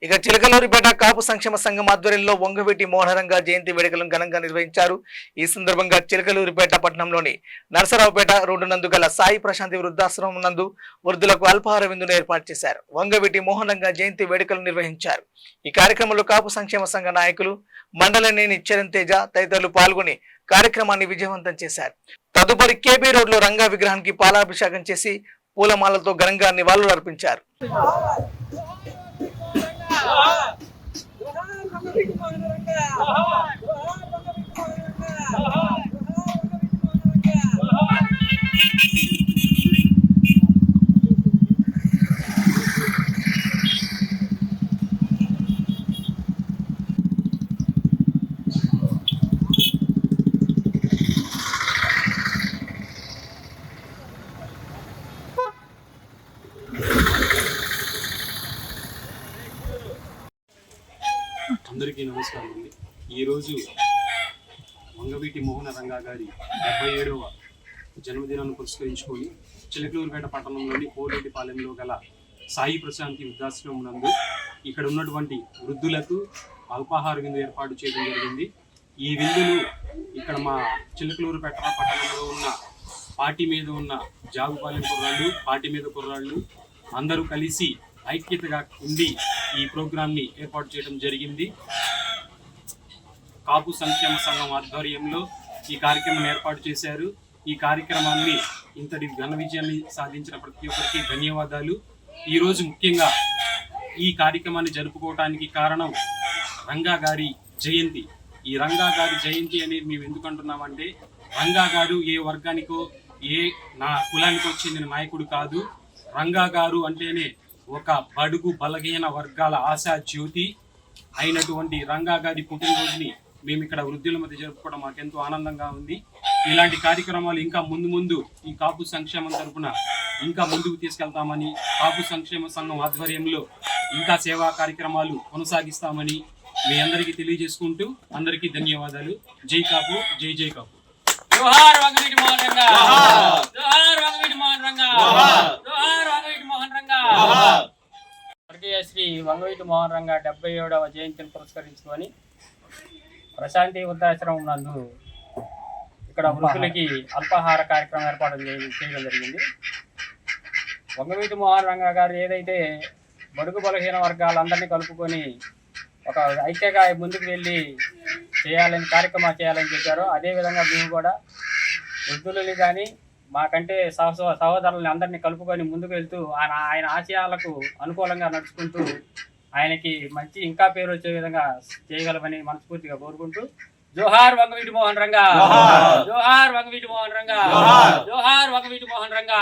ఇక చిలకలూరిపేట కాపు సంక్షేమ సంఘం ఆధ్వర్యంలో వంగవీటి మోహనరంగ జయంతి వేడుకలను ఘనంగా నిర్వహించారు. ఈ సందర్భంగా చిలకలూరిపేట పట్టణంలోని నరసరావుపేట రోడ్డు నందు గల సాయి ప్రశాంతి వృద్ధాశ్రమం నందు వృద్ధులకు అల్పాహార విందును ఏర్పాటు చేశారు. వంగవీటి మోహనరంగ జయంతి వేడుకలు నిర్వహించారు. ఈ కార్యక్రమంలో కాపు సంక్షేమ సంఘ నాయకులు మండలనేని చరణ్ తేజ తదితరులు పాల్గొని కార్యక్రమాన్ని విజయవంతం చేశారు. తదుపరి కేబీ రోడ్ లో రంగా విగ్రహానికి పాలాభిషేకం చేసి పూలమాలతో ఘనంగా నివాళులు అర్పించారు. అందరికీ నమస్కారం అండి. ఈరోజు వంగవీటి మోహనరంగ గారి 77వ జన్మదినాన్ని పురస్కరించుకొని చిలకలూరిపేట పట్టణంలోని పోలేటిపాలెంలో గల సాయి ప్రశాంతి వృద్ధాశ్రమం నందు ఇక్కడ ఉన్నటువంటి వృద్ధులకు అల్పాహార విందు ఏర్పాటు చేయడం జరిగింది. ఈ విందులు ఇక్కడ మా చిలకలూరిపేట పట్టణంలో ఉన్న పార్టీ మీద ఉన్న జాగుపాలెం కుర్రాళ్ళు, పార్టీ మీద కుర్రాళ్ళు అందరూ కలిసి ఐక్యతగా ఉండి ఈ ప్రోగ్రాంని ఏర్పాటు చేయడం జరిగింది. కాపు సంక్షేమ సంఘం ఆధ్వర్యంలో ఈ కార్యక్రమాన్ని ఏర్పాటు చేశారు. ఈ కార్యక్రమాన్ని ఇంతటి ఘన విజయాన్ని సాధించిన ప్రతి ఒక్కరికి ధన్యవాదాలు. ఈరోజు ముఖ్యంగా ఈ కార్యక్రమాన్ని జరుపుకోవడానికి కారణం రంగా గారి జయంతి. ఈ రంగా గారి జయంతి అనేది మేము ఎందుకు అంటున్నామంటే, రంగా గారు ఏ వర్గానికో నా కులానికో చెందిన నాయకుడు కాదు. రంగా గారు అంటేనే ఒక బడుగు బలహీన వర్గాల ఆశా జ్యోతి అయినటువంటి రంగా గారి పుట్టినరోజుని మేము ఇక్కడ వృద్ధుల మధ్య జరుపుకోవడం మాకెంతో ఆనందంగా ఉంది. ఇలాంటి కార్యక్రమాలు ఇంకా ముందు ఈ కాపు సంక్షేమం తరపున ఇంకా ముందుకు తీసుకెళ్తామని, కాపు సంక్షేమ సంఘం ఆధ్వర్యంలో ఇంకా సేవా కార్యక్రమాలు కొనసాగిస్తామని మీ అందరికీ తెలియజేసుకుంటూ అందరికీ ధన్యవాదాలు. జై కాపు, జై జై కాపు. జోహార్ వంగవీటి మోహనరంగ, జోహార్ వంగవీటి మోహనరంగ, జోహార్ వంగవీటి మోహనరంగ. స్వర్గీయ శ్రీ వంగవీటి మోహనరంగ 77వ జయంతిని పురస్కరించుకొని ప్రశాంతి వృద్ధాశ్రమం నందు ఇక్కడ వృద్ధులకి అల్పాహార కార్యక్రమం ఏర్పాటు చేయడం జరిగింది. వంగవీటి మోహనరంగ గారు ఏదైతే బడుగు బలహీన వర్గాలందరినీ కలుపుకొని ఒక ఐక్యగా ముందుకు వెళ్ళి కార్యక్రమాలు చేయాలని చెప్పారో, అదేవిధంగా మేము కూడా వృద్ధులని కానీ మాకంటే సహోదరులని అందరినీ కలుపుకొని ముందుకు వెళ్తూ ఆయన ఆశయాలకు అనుకూలంగా నడుచుకుంటూ ఆయనకి మంచి ఇంకా పేరు వచ్చే విధంగా చేయగలమని మనస్ఫూర్తిగా కోరుకుంటూ, జోహార్ వంగవీటి మోహనరంగ, జోహార్ వంగవీటి మోహనరంగ, జోహార్ వంగవీటి మోహనరంగ.